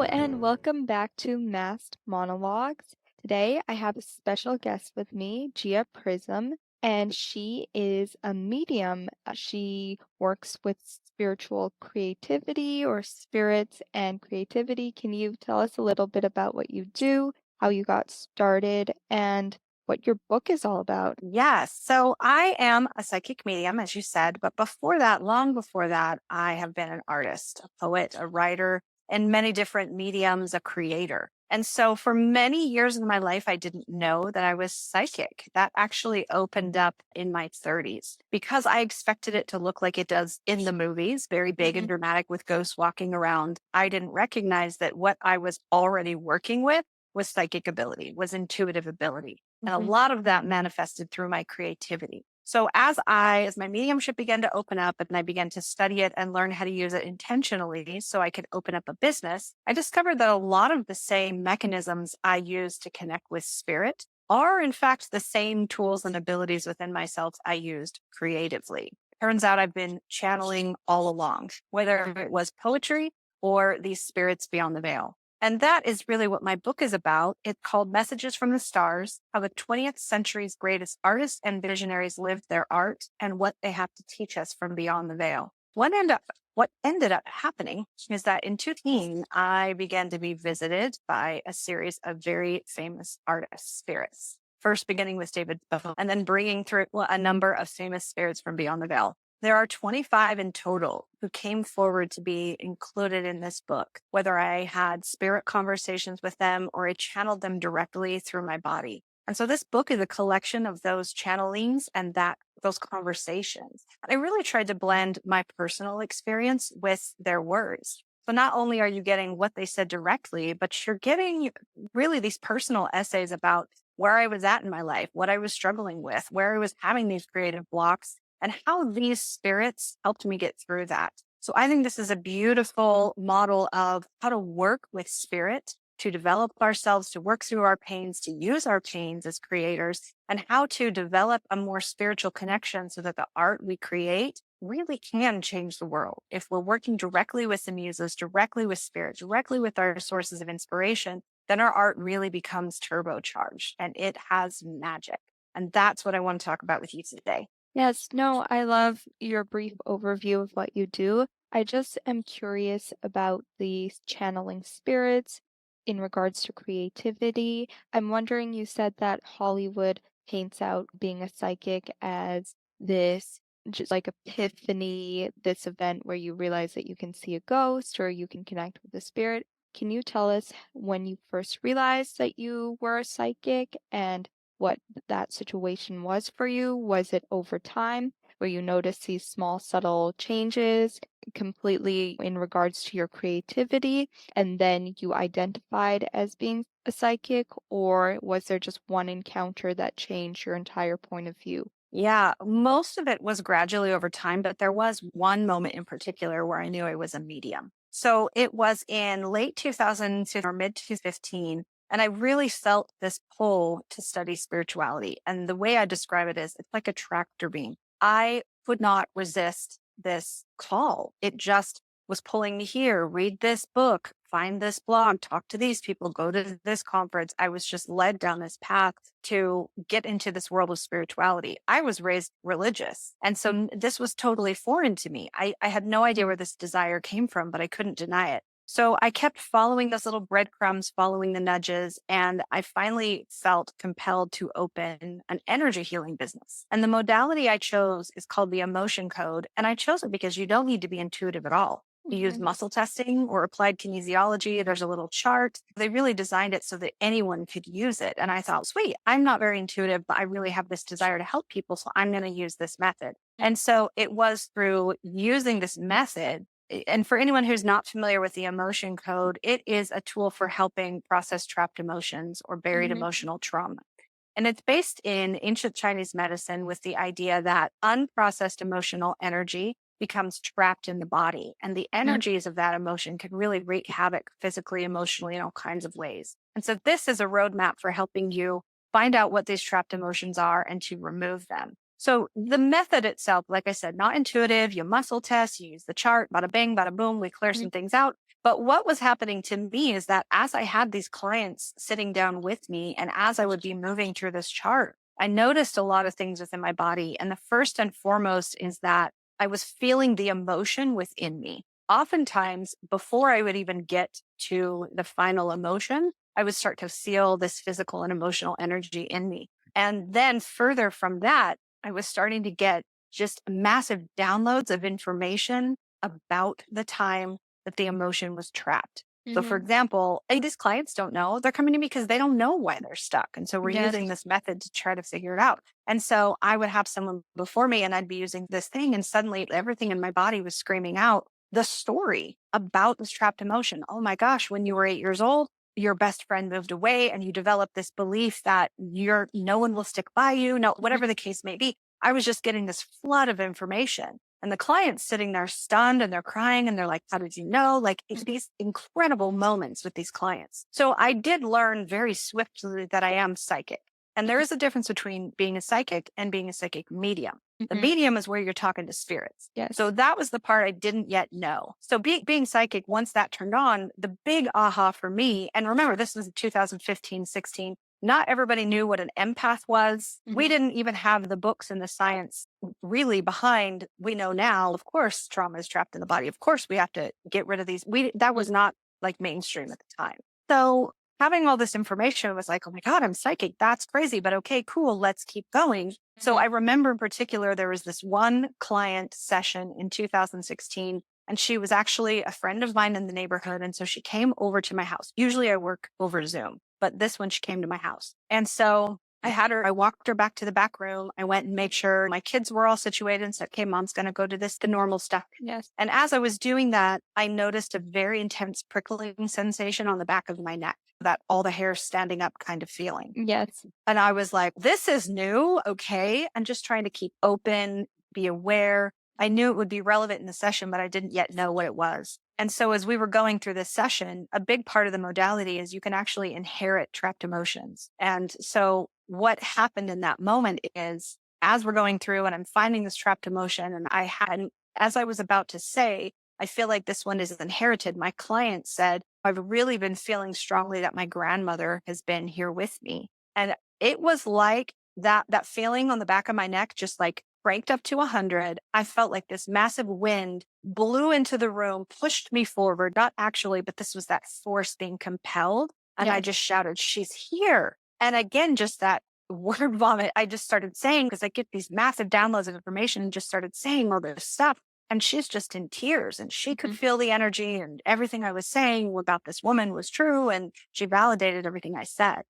Hello and welcome back to Masked Monologues. Today I have a special guest with me, Gia Prism, and she is a medium. She works with spiritual creativity or spirits and creativity. Can you tell us a little bit about what you do, how you got started, and what your book is all about? Yes. So I am a psychic medium, as you said. But before that, long before that, I have been an artist, a poet, a writer, and many different mediums, a creator. And so for many years in my life, I didn't know that I was psychic. That actually opened up in my 30s because I expected it to look like it does in the movies, very big and Mhm. dramatic with ghosts walking around. I didn't recognize that what I was already working with was psychic ability, was intuitive ability. And a Mhm. lot of that manifested through my creativity. So as my mediumship began to open up and I began to study it and learn how to use it intentionally so I could open up a business, I discovered that a lot of the same mechanisms I use to connect with spirit are in fact the same tools and abilities within myself I used creatively. Turns out I've been channeling all along, whether it was poetry or these spirits beyond the veil. And that is really what my book is about. It's called Messages from the Stars: How the 20th Century's Greatest Artists and Visionaries Lived Their Art and What They Have to Teach Us from Beyond the Veil. What ended up happening is that in 2000, I began to be visited by a series of very famous artists, spirits. First beginning with David Bowie, and then bringing through a number of famous spirits from beyond the veil. There are 25 in total who came forward to be included in this book, whether I had spirit conversations with them or I channeled them directly through my body. And so this book is a collection of those channelings and those conversations. I really tried to blend my personal experience with their words. So not only are you getting what they said directly, but you're getting really these personal essays about where I was at in my life, what I was struggling with, where I was having these creative blocks, and how these spirits helped me get through that. So I think this is a beautiful model of how to work with spirit, to develop ourselves, to work through our pains, to use our pains as creators, and how to develop a more spiritual connection so that the art we create really can change the world. If we're working directly with the muses, directly with spirit, directly with our sources of inspiration, then our art really becomes turbocharged and it has magic. And that's what I want to talk about with you today. Yes, no, I love your brief overview of what you do. I just am curious about the channeling spirits in regards to creativity. I'm wondering, you said that Hollywood paints out being a psychic as this just like epiphany, this event where you realize that you can see a ghost or you can connect with a spirit. Can you tell us when you first realized that you were a psychic and what that situation was for you? Was it over time where you noticed these small, subtle changes completely in regards to your creativity, and then you identified as being a psychic, or was there just one encounter that changed your entire point of view? Yeah, most of it was gradually over time, but there was one moment in particular where I knew I was a medium. So it was in late 2015 or mid 2015, and I really felt this pull to study spirituality. And the way I describe it is it's like a tractor beam. I could not resist this call. It just was pulling me here, read this book, find this blog, talk to these people, go to this conference. I was just led down this path to get into this world of spirituality. I was raised religious. And so this was totally foreign to me. I had no idea where this desire came from, but I couldn't deny it. So I kept following those little breadcrumbs, following the nudges, and I finally felt compelled to open an energy healing business. And the modality I chose is called the emotion code. And I chose it because you don't need to be intuitive at all. You use Mhm. muscle testing or applied kinesiology. There's a little chart. They really designed it so that anyone could use it. And I thought, sweet, I'm not very intuitive, but I really have this desire to help people. So I'm going to use this method. And so it was through using this method. And for anyone who's not familiar with the emotion code, it is a tool for helping process trapped emotions or buried Mhm. emotional trauma. And it's based in ancient Chinese medicine with the idea that unprocessed emotional energy becomes trapped in the body. And the Mm. energies of that emotion can really wreak havoc physically, emotionally, in all kinds of ways. And so this is a roadmap for helping you find out what these trapped emotions are and to remove them. So the method itself, like I said, not intuitive, you muscle test, you use the chart, bada bing, bada boom, we clear Mhm. some things out. But what was happening to me is that as I had these clients sitting down with me and as I would be moving through this chart, I noticed a lot of things within my body. And the first and foremost is that I was feeling the emotion within me. Oftentimes, before I would even get to the final emotion, I would start to feel this physical and emotional energy in me. And then further from that, I was starting to get just massive downloads of information about the time that the emotion was trapped. So, for Mhm. example, these clients don't know. They're coming to me because they don't know why they're stuck. And so we're Yes. using this method to try to figure it out. And so I would have someone before me and I'd be using this thing, and suddenly everything in my body was screaming out the story about this trapped emotion. Oh my gosh, when you were 8 years old, your best friend moved away and you developed this belief that no one will stick by you. No, Mhm. whatever the case may be. I was just getting this flood of information. And the client's sitting there stunned and they're crying and they're like, how did you know? Like these incredible moments with these clients. So I did learn very swiftly that I am psychic. And there is a difference between being a psychic and being a psychic medium. The Mhm. medium is where you're talking to spirits. So Yes. that was the part I didn't yet know. So being psychic, once that turned on, the big aha for me, and remember, this was 2015, 16. Not everybody knew what an empath was. We Mhm. didn't even have the books and the science really behind. We know now, of course, trauma is trapped in the body. Of course, we have to get rid of these. That was not like mainstream at the time. So having all this information was like, oh my God, I'm psychic. That's crazy. But okay, cool. Let's keep going. So Mhm. I remember in particular, there was this one client session in 2016, and she was actually a friend of mine in the neighborhood. And so she came over to my house. Usually I work over Zoom, but this one she came to my house. And so I walked her back to the back room. I went and made sure my kids were all situated and said, okay, mom's going to go to the normal stuff. Yes. And as I was doing that, I noticed a very intense prickling sensation on the back of my neck, that all the hair standing up kind of feeling. Yes. And I was like, this is new. Okay. I'm just trying to keep open, be aware. I knew it would be relevant in the session, but I didn't yet know what it was. And so as we were going through this session, a big part of the modality is you can actually inherit trapped emotions. And so what happened in that moment is as we're going through and I'm finding this trapped emotion and as I was about to say, I feel like this one is inherited. My client said, I've really been feeling strongly that my grandmother has been here with me. And it was like that feeling on the back of my neck just like cranked up to 100. I felt like this massive wind blew into the room, pushed me forward, not actually, but this was that force being compelled. And I Yes. just shouted, she's here. And again, just that word vomit, I just started saying, because I get these massive downloads of information and just started saying all this stuff. And she's just in tears and she could Mhm. feel the energy and everything I was saying about this woman was true. And she validated everything I said.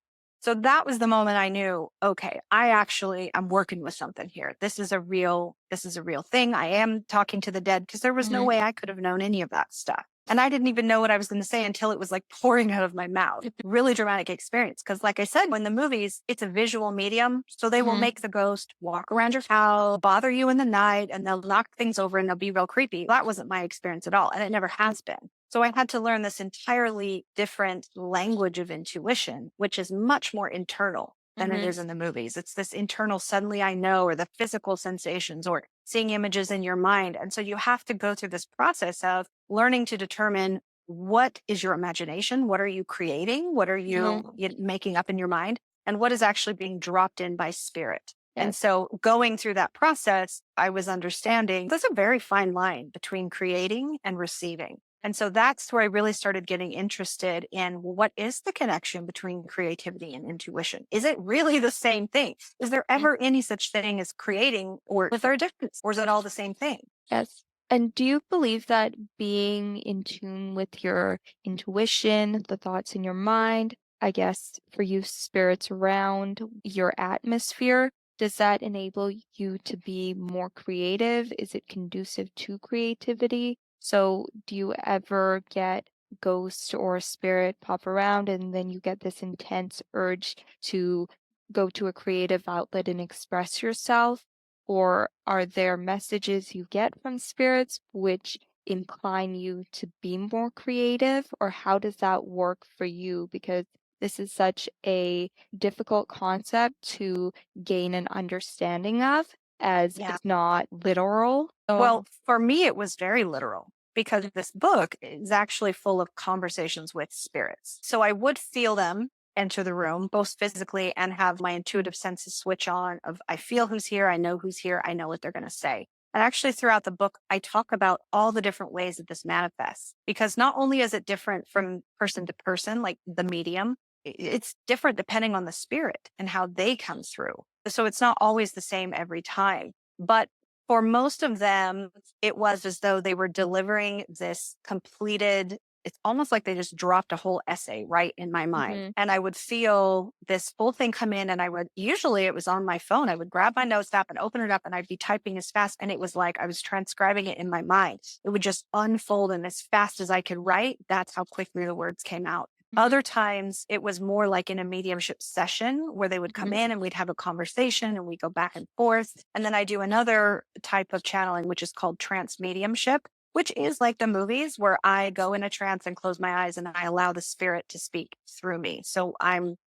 So that was the moment I knew, okay, I'm working with something here. This is a real thing. I am talking to the dead because there was no Mhm. way I could have known any of that stuff. And I didn't even know what I was going to say until it was like pouring out of my mouth. Really dramatic experience. Cause like I said, in the movies, it's a visual medium. So they will Mhm. make the ghost walk around your house, bother you in the night, and they'll knock things over and they'll be real creepy. That wasn't my experience at all. And it never has been. So I had to learn this entirely different language of intuition, which is much more internal than it Mhm. is in the movies. It's this internal, suddenly I know, or the physical sensations, or seeing images in your mind. And so you have to go through this process of learning to determine what is your imagination? What are you creating? What are Mhm. you making up in your mind? And what is actually being dropped in by spirit? And Yes. so going through that process, I was understanding there's a very fine line between creating and receiving. And so that's where I really started getting interested in what is the connection between creativity and intuition? Is it really the same thing? Is there Mhm. ever any such thing as creating, or is there a difference? Or is it all the same thing? Yes. And do you believe that being in tune with your intuition, the thoughts in your mind, I guess for you, spirits around your atmosphere, does that enable you to be more creative? Is it conducive to creativity? So, do you ever get ghost or a spirit pop around and then you get this intense urge to go to a creative outlet and express yourself? Or are there messages you get from spirits which incline you to be more creative? Or how does that work for you? Because this is such a difficult concept to gain an understanding of. as Yeah. it's not literal. Well, So, for me, it was very literal because this book is actually full of conversations with spirits. So I would feel them enter the room, both physically and have my intuitive senses switch on of I feel who's here, I know who's here, I know what they're going to say. And actually throughout the book, I talk about all the different ways that this manifests because not only is it different from person to person, like the medium, it's different depending on the spirit and how they come through. So it's not always the same every time. But for most of them, it was as though they were delivering this completed, it's almost like they just dropped a whole essay right in my mind. mhm, And I would feel this full thing come in, and I would, usually it was on my phone. I would grab my notes app and open it up, and I'd be typing as fast. And it was like I was transcribing it in my mind. It would just unfold, and as fast as I could write, that's how quickly the words came out. mhm, Other times it was more like in a mediumship session where they would come mhm, in and we'd have a conversation and we go back and forth. And then I do another type of channeling, which is called trance mediumship, which is like the movies where I go in a trance and close my eyes and I allow the spirit to speak through me. So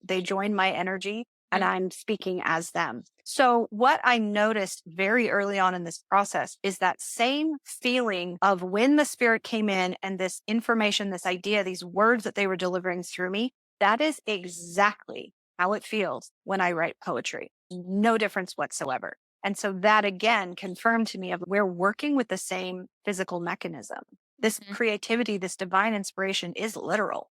they join my energy and mhm, I'm speaking as them. So what I noticed very early on in this process is that same feeling of when the spirit came in and this information, this idea, these words that they were delivering through me, that is exactly how it feels when I write poetry. No difference whatsoever. And so that again confirmed to me of we're working with the same physical mechanism. This mhm. creativity, this divine inspiration is literal.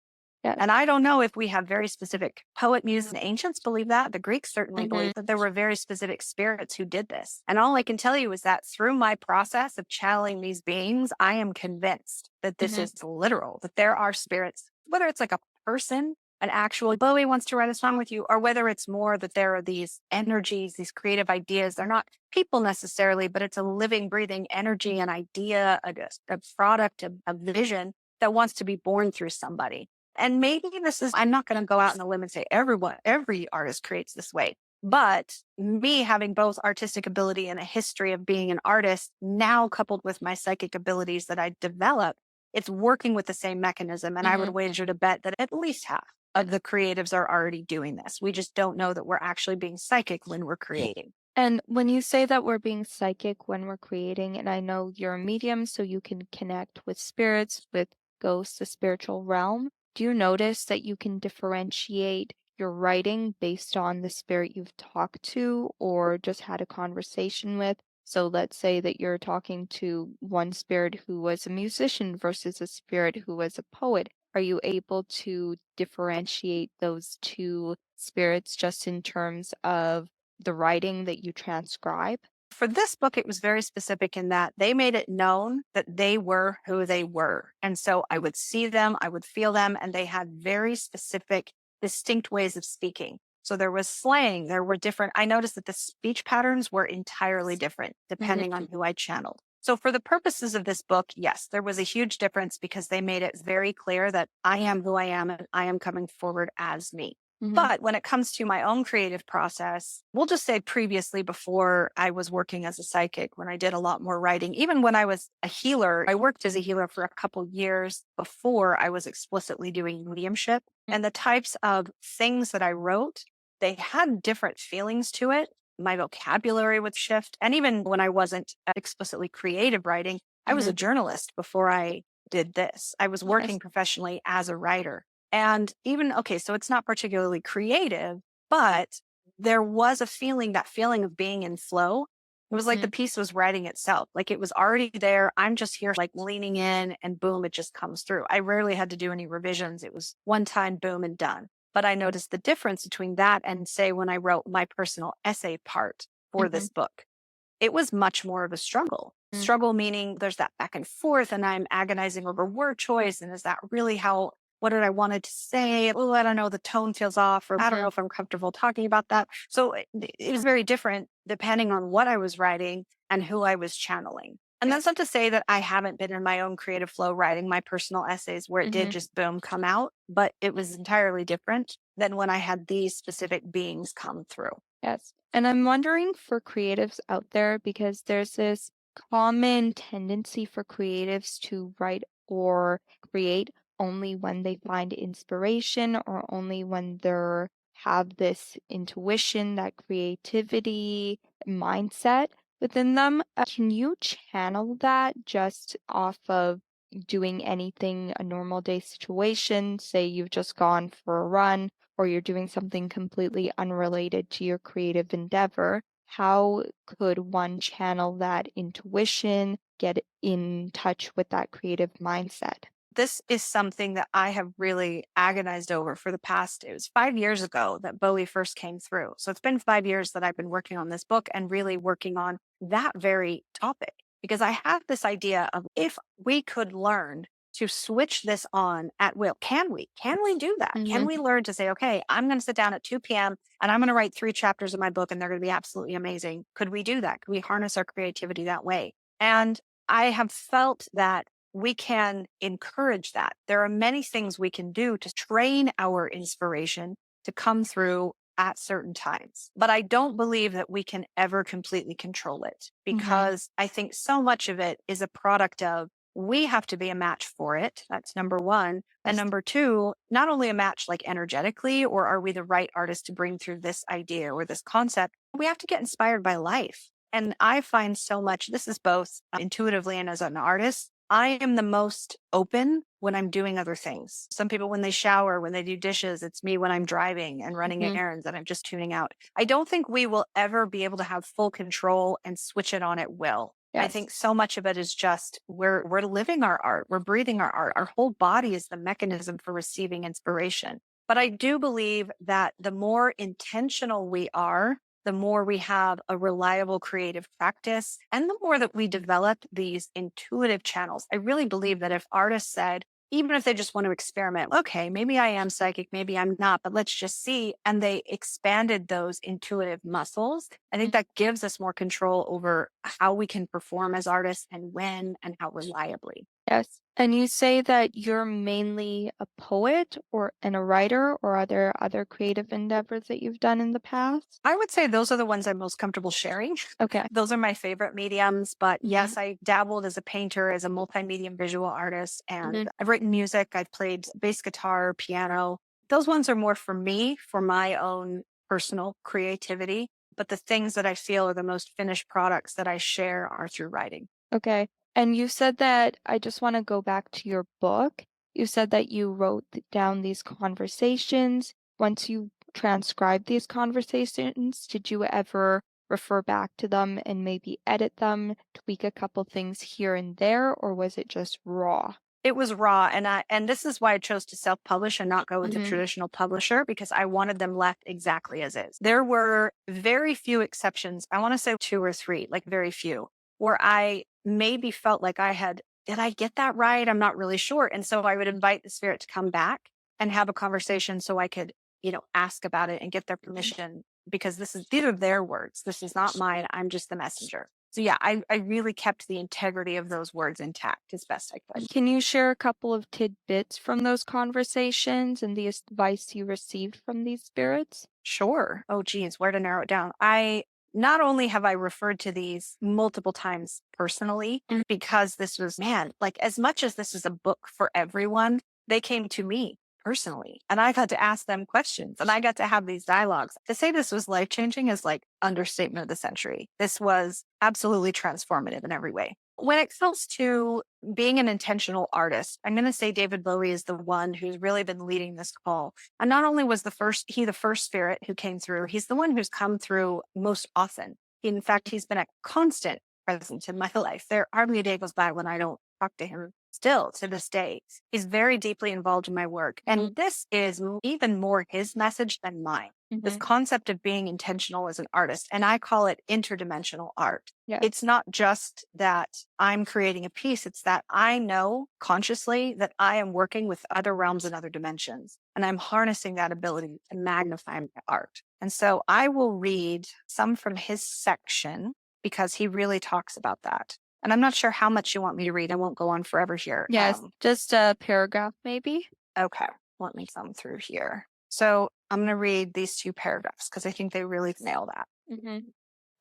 Yes. And I don't know if we have very specific poet muse and ancients believe that. The Greeks certainly Mhm, believe that there were very specific spirits who did this. And all I can tell you is that through my process of channeling these beings, I am convinced that this mhm, is literal, that there are spirits, whether it's like a person, an actual Bowie wants to write a song with you, or whether it's more that there are these energies, these creative ideas. They're not people necessarily, but it's a living, breathing energy, an idea, a product, a vision that wants to be born through somebody. And maybe this is, I'm not going to go out on a limb and say every artist creates this way. But me having both artistic ability and a history of being an artist, now coupled with my psychic abilities that I developed, it's working with the same mechanism. And I would mhm. wager to bet that at least half of the creatives are already doing this. We just don't know that we're actually being psychic when we're creating. And when you say that we're being psychic when we're creating, and I know you're a medium, so you can connect with spirits, with ghosts, the spiritual realm, do you notice that you can differentiate your writing based on the spirit you've talked to or just had a conversation with? So let's say that you're talking to one spirit who was a musician versus a spirit who was a poet. Are you able to differentiate those two spirits just in terms of the writing that you transcribe? For this book, it was very specific in that they made it known that they were who they were. And so I would see them, I would feel them, and they had very specific, distinct ways of speaking. So there was slang, there were different, I noticed that the speech patterns were entirely different Mhm, depending on who I channeled. So for the purposes of this book, yes, there was a huge difference because they made it very clear that I am who I am and I am coming forward as me. mhm, But when it comes to my own creative process, we'll just say previously, before I was working as a psychic, when I did a lot more writing, even when I was a healer, I worked as a healer for a couple years before I was explicitly doing mediumship. mm, And the types of things that I wrote, they had different feelings to it. My vocabulary would shift. And even when I wasn't explicitly creative writing, I was a mhm. journalist before I did this. I was working Yes. professionally as a writer. And even, okay, so it's not particularly creative, but there was a feeling, that feeling of being in flow. It was like the Mhm, piece was writing itself. Like it was already there. I'm just here, like leaning in and boom, it just comes through. I rarely had to do any revisions. It was one time, boom, and done. But I noticed the difference between that and, say, when I wrote my personal essay part for mhm, this book, it was much more of a struggle. mm, Struggle meaning there's that back and forth, and I'm agonizing over word choice. And is that really how, what did I wanted to say? Oh, I don't know. The tone feels off, or I don't know mhm. if I'm comfortable talking about that. So it was very different depending on what I was writing and who I was channeling. And that's not to say that I haven't been in my own creative flow writing my personal essays where it did Mhm. just boom come out, but it was entirely different than when I had these specific beings come through. Yes. And I'm wondering for creatives out there because there's this common tendency for creatives to write or create only when they find inspiration or only when they have this intuition, that creativity mindset. within them. Can you channel that just off of doing anything, a normal day situation? Say you've just gone for a run or you're doing something completely unrelated to your creative endeavor. How could one channel that intuition, get in touch with that creative mindset? This is something that I have really agonized over for the past, it was 5 years ago that Bowie first came through. So it's been 5 years that I've been working on this book and really working on that very topic because I have this idea of if we could learn to switch this on at will, can we? Can we do that? Can Mhm. we learn to say, okay, I'm going to sit down at 2 p.m. and I'm going to write 3 chapters of my book and they're going to be absolutely amazing? Could we do that? Could we harness our creativity that way? And I have felt that we can encourage that. There are many things we can do to train our inspiration to come through at certain times. But I don't believe that we can ever completely control it Mhm. because I think so much of it is a product of we have to be a match for it. That's number one. And Yes. number two, not only a match like energetically, or are we the right artist to bring through this idea or this concept? We have to get inspired by life. And I find so much, this is both intuitively and as an artist, I am the most open when I'm doing other things. Some people, when they shower, when they do dishes, it's me when I'm driving and running Mhm. errands and I'm just tuning out. I don't think we will ever be able to have full control and switch it on at will. I Yes. think so much of it is just we're living our art, we're breathing our art. Our whole body is the mechanism for receiving inspiration. But I do believe that the more intentional we are, the more we have a reliable creative practice and the more that we develop these intuitive channels. I really believe that if artists said, even if they just want to experiment, okay, maybe I am psychic, maybe I'm not, but let's just see. And they expanded those intuitive muscles. I think that gives us more control over how we can perform as artists and when and how reliably. Yes. And you say that you're mainly a poet or and a writer, or are there other creative endeavors that you've done in the past? I would say those are the ones I'm most comfortable sharing. Okay. Those are my favorite mediums. But Mhm. yes, I dabbled as a painter, as a multimedia visual artist, and Mhm. I've written music. I've played bass guitar, piano. Those ones are more for me, for my own personal creativity. But the things that I feel are the most finished products that I share are through writing. Okay. And you said that I just want to go back to your book. You said that you wrote down these conversations. Once you transcribed these conversations, did you ever refer back to them and maybe edit them, tweak a couple things here and there, or was it just raw? It was raw, and this is why I chose to self-publish and not go with a Mhm. traditional publisher because I wanted them left exactly as is. There were very few exceptions. I want to say 2 or 3, like very few, where I maybe felt like did I get that right? I'm not really sure. And so I would invite the spirit to come back and have a conversation so I could, ask about it and get their permission because these are their words. This is not mine. I'm just the messenger. So yeah, I really kept the integrity of those words intact as best I could. Can you share a couple of tidbits from those conversations and the advice you received from these spirits? Sure. Oh, geez, where to narrow it down? I not only have I referred to these multiple times personally, because this was, man, like as much as this is a book for everyone, they came to me personally and I got to ask them questions and I got to have these dialogues. To say this was life changing is like understatement of the century. This was absolutely transformative in every way. When it comes to being an intentional artist, I'm going to say David Bowie is the one who's really been leading this call. And not only was the first spirit who came through, he's the one who's come through most often. In fact, he's been a constant presence in my life. There hardly a day goes by when I don't talk to him still to this day. He's very deeply involved in my work. And this is even more his message than mine. This Mhm. concept of being intentional as an artist. And I call it interdimensional art. It's Yes. not just that I'm creating a piece, it's that I know consciously that I am working with other realms and other dimensions. And I'm harnessing that ability to magnify my art. And so I will read some from his section because he really talks about that. And I'm not sure how much you want me to read. I won't go on forever here. Yes, just a paragraph maybe? Okay, let me thumb through here. So I'm going to read these 2 paragraphs because I think they really nail that. Mhm.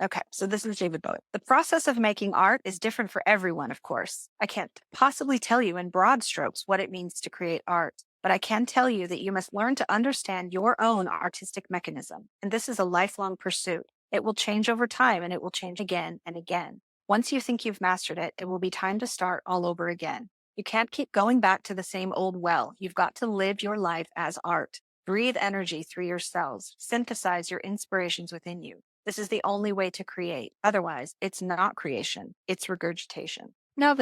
Okay, so this is David Bowie. The process of making art is different for everyone, of course. I can't possibly tell you in broad strokes what it means to create art, but I can tell you that you must learn to understand your own artistic mechanism. And this is a lifelong pursuit. It will change over time and it will change again and again. Once you think you've mastered it, it will be time to start all over again. You can't keep going back to the same old well. You've got to live your life as art. Breathe energy through your cells. Synthesize your inspirations within you. This is the only way to create. Otherwise, it's not creation, it's regurgitation. No,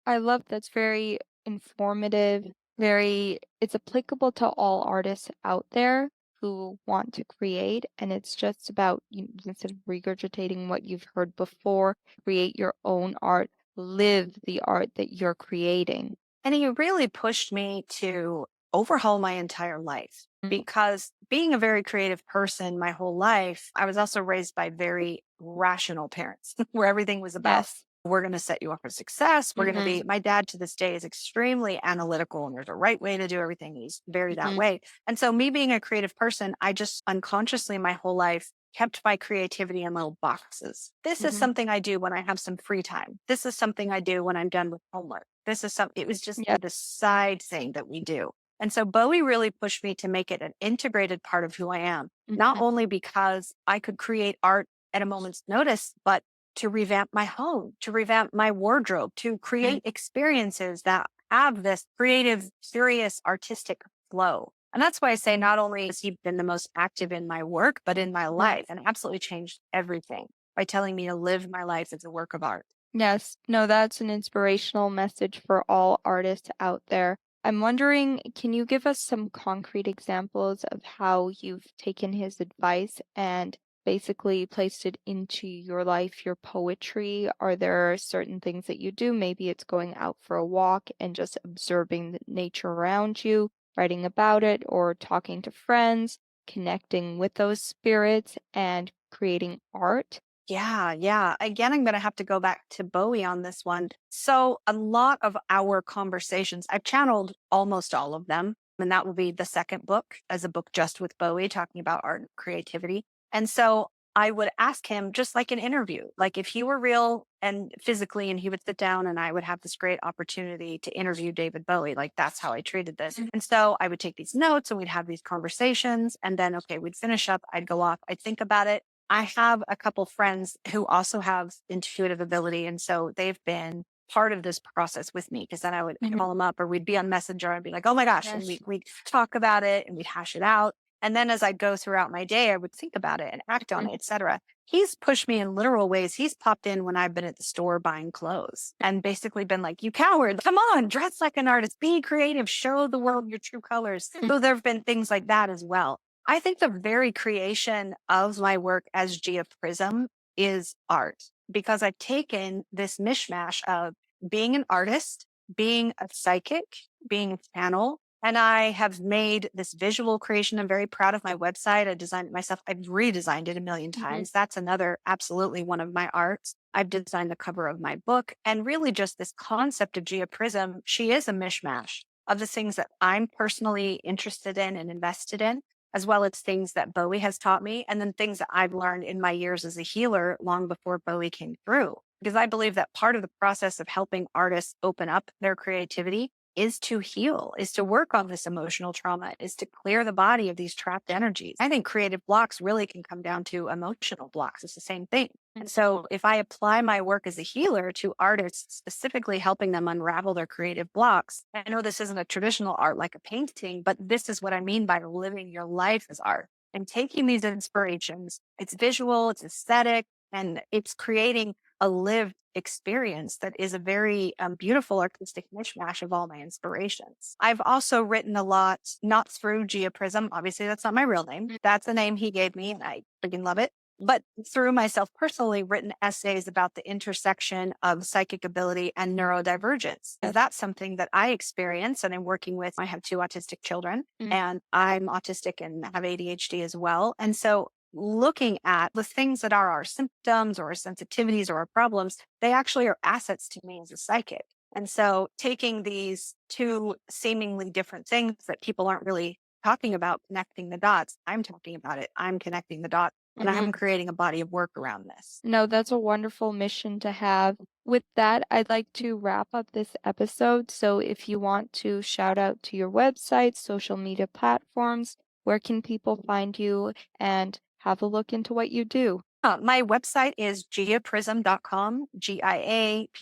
I love that's very informative, it's applicable to all artists out there who want to create. And it's just about, instead of regurgitating what you've heard before, create your own art, live the art that you're creating. And he really pushed me to overhaul my entire life Mm. because being a very creative person my whole life, I was also raised by very rational parents where everything was about, Yes. we're going to set you up for success. We're going to Hmm. be, my dad to this day is extremely analytical and there's a right way to do everything. He's very that Hmm. way. And so, me being a creative person, I just unconsciously my whole life kept my creativity in little boxes. This is Hmm. something I do when I have some free time. This is something I do when I'm done with homework. It was just Yeah. the side thing that we do. And so Bowie really pushed me to make it an integrated part of who I am, not Hmm. only because I could create art at a moment's notice, but to revamp my home, to revamp my wardrobe, to create experiences that have this creative, curious, artistic flow. And that's why I say not only has he been the most active in my work, but in my Hmm. life and absolutely changed everything by telling me to live my life as a work of art. Yes, no, that's an inspirational message for all artists out there. I'm wondering, can you give us some concrete examples of how you've taken his advice and basically placed it into your life, your poetry? Are there certain things that you do? Maybe it's going out for a walk and just observing the nature around you, writing about it, or talking to friends, connecting with those spirits and creating art. Yeah, yeah. Again, I'm going to have to go back to Bowie on this one. So, a lot of our conversations, I've channeled almost all of them. And that will be the second book as a book just with Bowie, talking about art and creativity. And so, I would ask him just like an interview, like if he were real and physically, and he would sit down and I would have this great opportunity to interview David Bowie. Like that's how I treated this. And so I would take these notes and we'd have these conversations. And then, okay, we'd finish up. I'd go off. I'd think about it. I have a couple friends who also have intuitive ability. And so they've been part of this process with me because then I would Mhm. call them up or we'd be on Messenger and be like, oh my gosh. And Yes. we'd talk about it and we'd hash it out. And then as I go throughout my day, I would think about it and act on Mhm. it, etc. He's pushed me in literal ways. He's popped in when I've been at the store buying clothes and basically been like, you coward, come on, dress like an artist, be creative, show the world your true colors. So there have been things like that as well. I think the very creation of my work as Gia Prism is art because I've taken this mishmash of being an artist, being a psychic, being a channel, and I have made this visual creation. I'm very proud of my website. I designed it myself. I've redesigned it a million Mhm. times. That's another, absolutely one of my arts. I've designed the cover of my book and really just this concept of Gia Prism. She is a mishmash of the things that I'm personally interested in and invested in, as well as things that Bowie has taught me, and then things that I've learned in my years as a healer long before Bowie came through. Because I believe that part of the process of helping artists open up their creativity is to heal, is to work on this emotional trauma, is to clear the body of these trapped energies. I think creative blocks really can come down to emotional blocks. It's the same thing. And so if I apply my work as a healer to artists, specifically helping them unravel their creative blocks, I know this isn't a traditional art like a painting, but this is what I mean by living your life as art and taking these inspirations. It's visual, it's aesthetic, and it's creating a lived experience that is a very beautiful artistic mishmash of all my inspirations. I've also written a lot, not through Gia Prism. Obviously, that's not my real name. That's the name he gave me, and I freaking love it. But through myself personally, written essays about the intersection of psychic ability and neurodivergence. Yes. That's something that I experience and I'm working with. I have two autistic children Mhm. and I'm autistic and have ADHD as well. And so looking at the things that are our symptoms or our sensitivities or our problems, they actually are assets to me as a psychic. And so taking these two seemingly different things that people aren't really talking about, connecting the dots, I'm talking about it. I'm connecting the dots and Mhm. I'm creating a body of work around this. No, that's a wonderful mission to have. With that, I'd like to wrap up this episode. So if you want to shout out to your website, social media platforms, where can people find you and how have a look into what you do? My website is giaprism.com, GIAPRISM,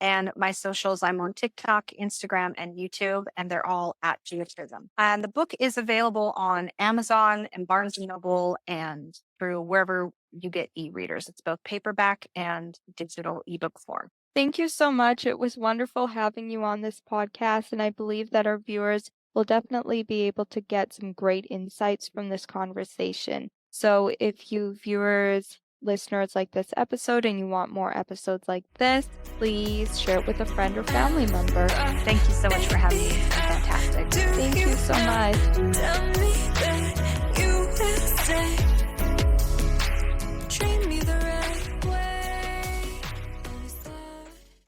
and my socials, I'm on TikTok, Instagram, and YouTube, and they're all at Gia Prism. And the book is available on Amazon and Barnes& Noble and through wherever you get e-readers. It's both paperback and digital ebook form. Thank you so much. It was wonderful having you on this podcast, and I believe that our viewers will definitely be able to get some great insights from this conversation. So if you viewers, listeners like this episode and you want more episodes like this, please share it with a friend or family member. Thank you so much for having me. It's been fantastic. Thank you so much.